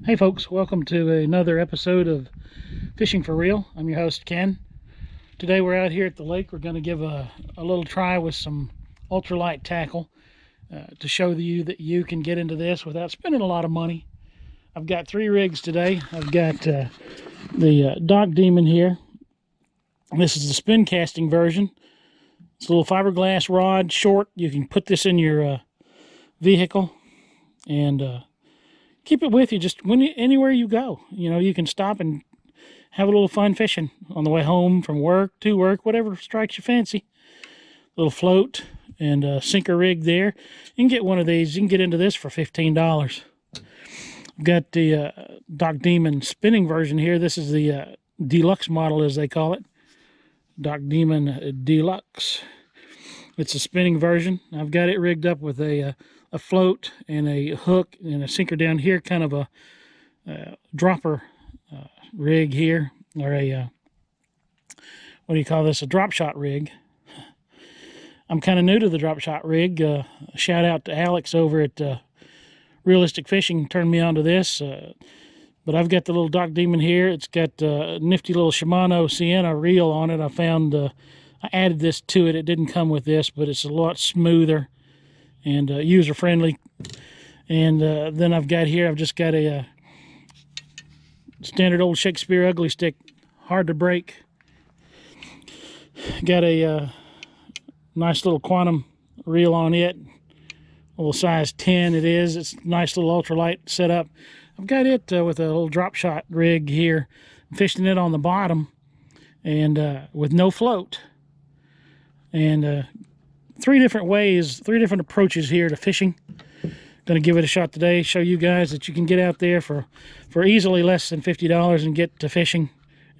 Hey folks, welcome to another episode of Fishing for Real. I'm your host Ken. Today we're out here at the lake. We're going to give a little try with some ultralight tackle to show you that you can get into this without spending a lot of money. I've got 3 rigs today. I've got the Dock Demon here. This is the spin casting version. It's a little fiberglass rod, short. You can put this in your vehicle and keep it with you just anywhere you go. You know, you can stop and have a little fun fishing on the way home from work, to work, whatever strikes your fancy. Little float and a sinker rig there. You can get one of these. You can get into this for $15. I've got the Dock Demon spinning version here. This is the deluxe model, as they call it. Dock Demon Deluxe. It's a spinning version. I've got it rigged up with a float and a hook and a sinker down here, kind of a dropper rig here, or a what do you call this, a drop shot rig. I'm kind of new to the drop shot rig. Shout out to Alex over at Realistic Fishing, turned me on to this. But I've got the little Dock Demon here. It's got a nifty little Shimano Sienna reel on it. I found I added this to it. It didn't come with this, but it's a lot smoother and user-friendly. And then I've just got a standard old Shakespeare ugly stick, hard to break. Got a nice little quantum reel on it, a little size 10 it is. It's a nice little ultralight setup. I've got it with a little drop shot rig here. I'm fishing it on the bottom and with no float. And 3 different ways, 3 different approaches here to fishing. Going to give it a shot today, show you guys that you can get out there for easily less than $50 and get to fishing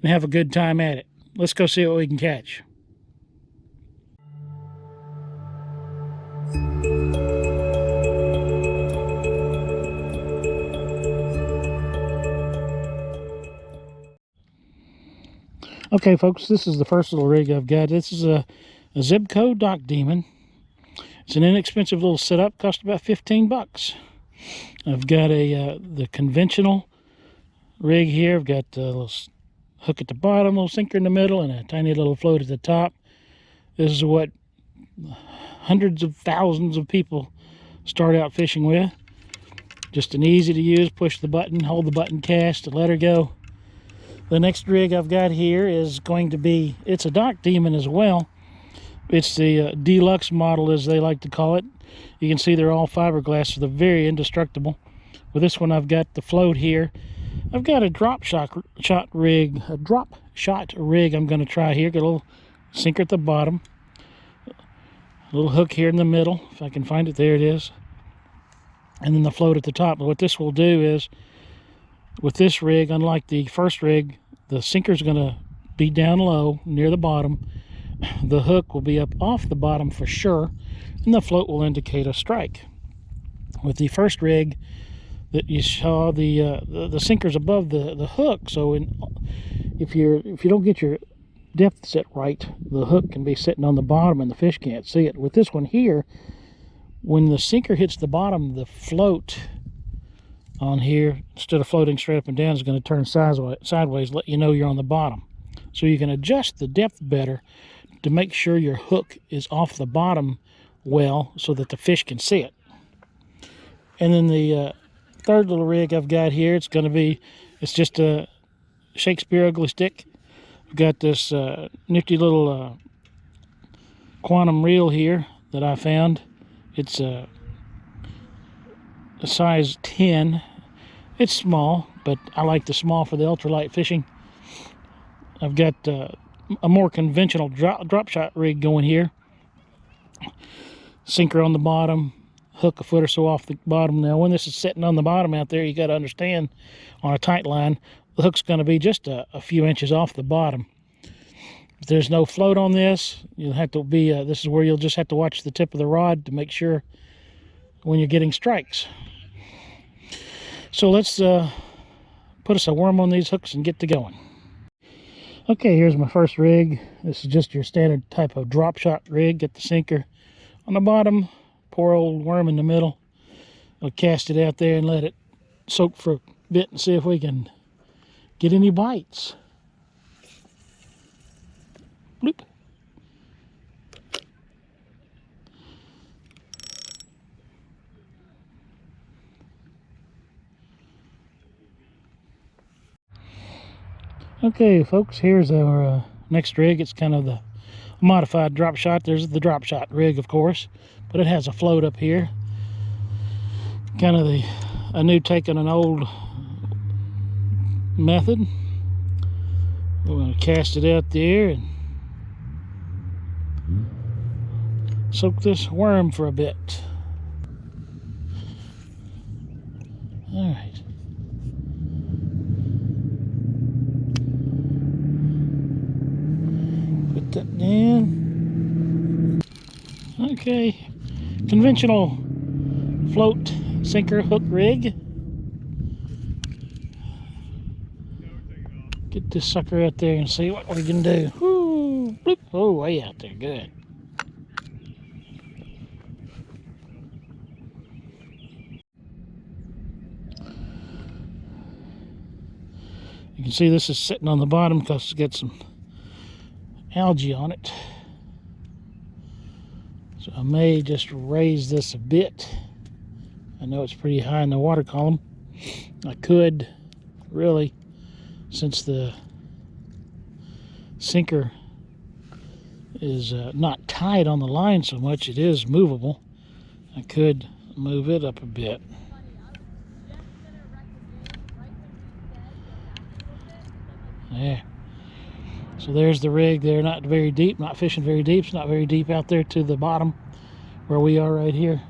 and have a good time at it. Let's go see what we can catch. Okay folks, this is the first little rig I've got. This is a Zebco Dock Demon. It's an inexpensive little setup, cost about 15 bucks. I've got the conventional rig here. I've got a little hook at the bottom, a little sinker in the middle, and a tiny little float at the top. This is what hundreds of thousands of people start out fishing with. Just an easy to use, push the button, hold the button, cast, and let her go. The next rig I've got here is going to be, it's a Dock Demon as well. It's the deluxe model, as they like to call it. You can see they're all fiberglass, so they're very indestructible. With this one, I've got the float here. I've got a drop shot rig I'm going to try here. Got a little sinker at the bottom, a little hook here in the middle, if I can find it. There it is. And then the float at the top. But what this will do is, with this rig, unlike the first rig, the sinker's going to be down low near the bottom. The hook will be up off the bottom for sure, and the float will indicate a strike. With the first rig that you saw, the sinker's above the hook, so if you don't get your depth set right, the hook can be sitting on the bottom and the fish can't see it. With this one here, when the sinker hits the bottom, the float on here, instead of floating straight up and down, is going to turn sideways, let you know you're on the bottom. So you can adjust the depth better to make sure your hook is off the bottom well, so that the fish can see it. And then the third little rig I've got here, it's just a Shakespeare ugly stick. I've got this nifty little quantum reel here that I found. It's a size 10. It's small, but I like the small for the ultralight fishing. I've got a more conventional drop shot rig going here. Sinker on the bottom, hook a foot or so off the bottom. Now when this is sitting on the bottom out there, you got to understand, on a tight line, the hook's going to be just a few inches off the bottom. If there's no float on this, you'll have to be this is where you'll just have to watch the tip of the rod to make sure when you're getting strikes. So let's put us a worm on these hooks and get to going. Okay, here's my first rig. This is just your standard type of drop shot rig. Get the sinker on the bottom, poor old worm in the middle. I'll cast it out there and let it soak for bit and see if we can get any bites. Bloop. Okay, folks, here's our next rig. It's kind of the modified drop shot. There's the drop shot rig, of course, but it has a float up here. Kind of a new take on an old method. We're going to cast it out there and soak this worm for a bit. All right. Put that down. Okay. Conventional float sinker hook rig. Get this sucker out there and see what we can do. Woo, bloop. Oh, way out there. Good. You can see this is sitting on the bottom because it's got some algae on it. So I may just raise this a bit. I know it's pretty high in the water column. I could really, since the sinker is not tied on the line so much, it is movable. I could move it up a bit. There. So there's the rig there, not very deep, not fishing very deep. It's not very deep out there to the bottom where we are right here.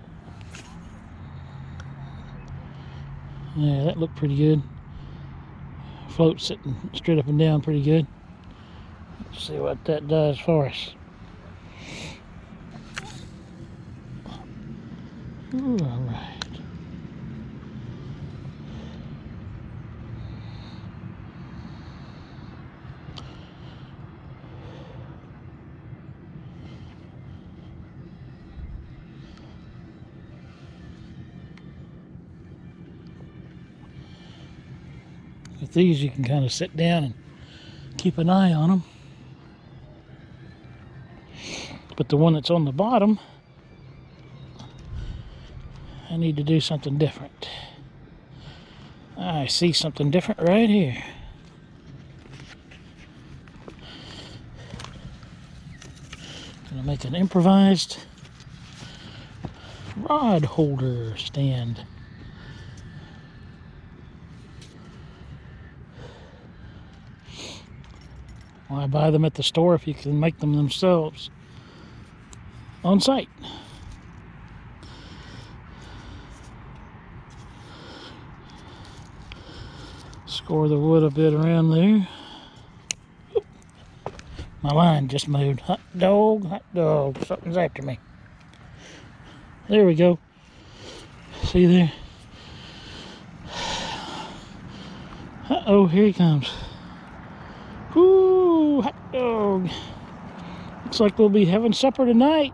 Yeah, that looked pretty good. Float sitting straight up and down pretty good. Let's see what that does for us. Ooh, all right. With these, you can kind of sit down and keep an eye on them. But the one that's on the bottom, I need to do something different. I see something different right here. Gonna make an improvised rod holder stand. Why buy them at the store if you can make them themselves on site? Score the wood a bit around there. Oop. My line just moved. Hot dog, something's after me. There we go. See there? Uh-oh, here he comes. Whoo, hot dog. Looks like we'll be having supper tonight.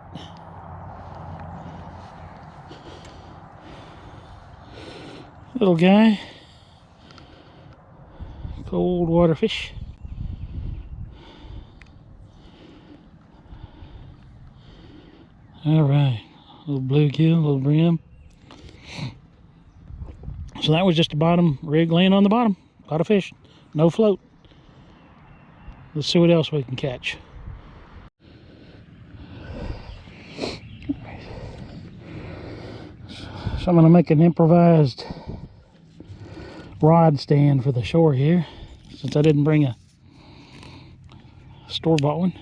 Little guy. Cold water fish. All right, little bluegill, little brim. So that was just the bottom rig laying on the bottom. A lot of fish, no float. Let's see what else we can catch. So I'm going to make an improvised rod stand for the shore here, since I didn't bring a store-bought one.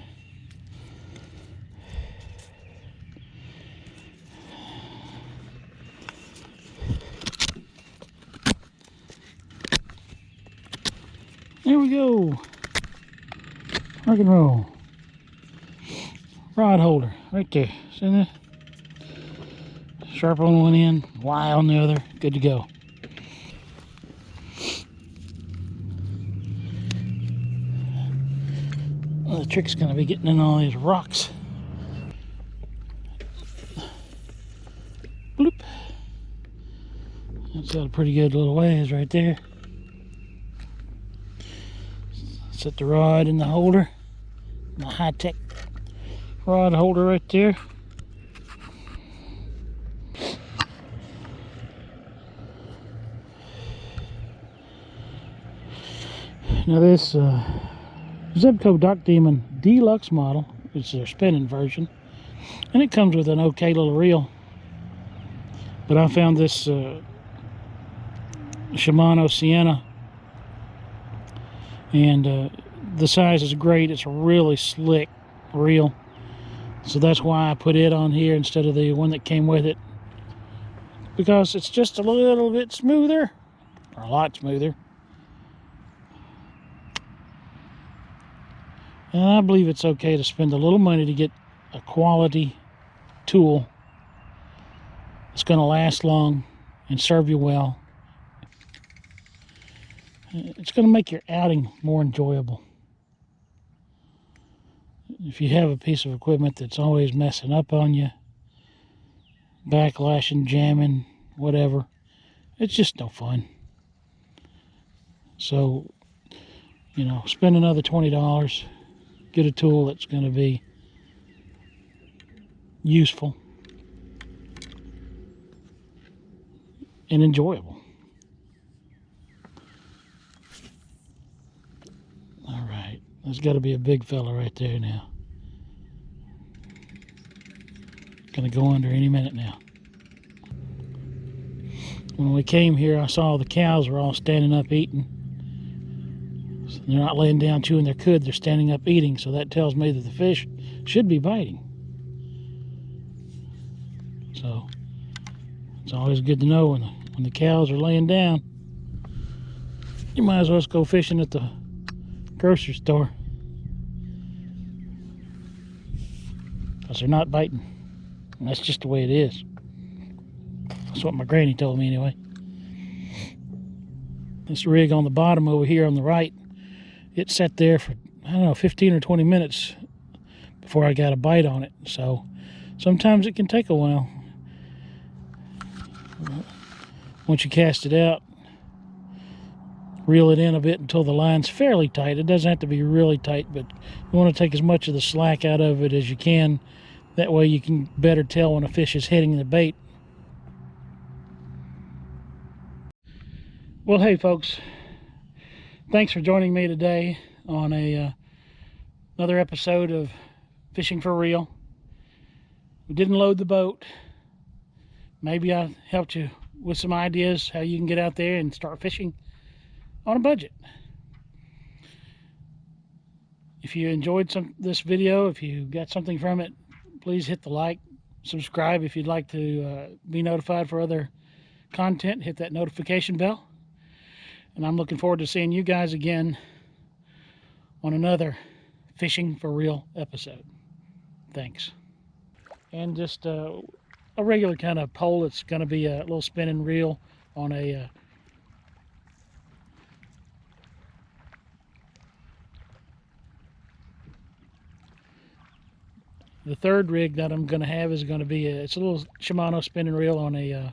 There we go. Rock and roll. Rod holder right there. See that? Sharp on one end, Y on the other. Good to go. Well, the trick's going to be getting in all these rocks. Bloop. That's got a pretty good little ways right there. Set the rod in the holder. My high-tech rod holder right there. Now this Zebco Dock Demon Deluxe model, it's their spinning version, and it comes with an okay little reel. But I found this Shimano Sienna, and the size is great. It's a really slick reel, so that's why I put it on here instead of the one that came with it, because it's just a little bit smoother, or a lot smoother. And I believe it's okay to spend a little money to get a quality tool that's going to last long and serve you well. It's going to make your outing more enjoyable. If you have a piece of equipment that's always messing up on you, backlashing, jamming, whatever, it's just no fun. So, you know, spend another $20, get a tool that's going to be useful and enjoyable. All right, there's got to be a big fella right there now. Gonna go under any minute now. When we came here, I saw the cows were all standing up eating. So they're not laying down chewing their cud, they're standing up eating, so that tells me that the fish should be biting. So it's always good to know when the cows are laying down. You might as well just go fishing at the grocery store, because they're not biting. And that's just the way it is. That's what my granny told me anyway. This rig on the bottom over here on the right, it sat there for, I don't know, 15 or 20 minutes before I got a bite on it. So sometimes it can take a while. Once you cast it out, reel it in a bit until the line's fairly tight. It doesn't have to be really tight, but you want to take as much of the slack out of it as you can. That way you can better tell when a fish is hitting the bait. Well, hey folks, thanks for joining me today on another episode of Fishing for Real. We didn't load the boat. Maybe I helped you with some ideas how you can get out there and start fishing on a budget. If you enjoyed this video, if you got something from it, please hit the like, subscribe if you'd like to be notified for other content. Hit that notification bell. And I'm looking forward to seeing you guys again on another Fishing for Real episode. Thanks. And just a regular kind of pole. It's going to be a little spinning reel on a the third rig that I'm going to have is going to be it's a little Shimano spinning reel on a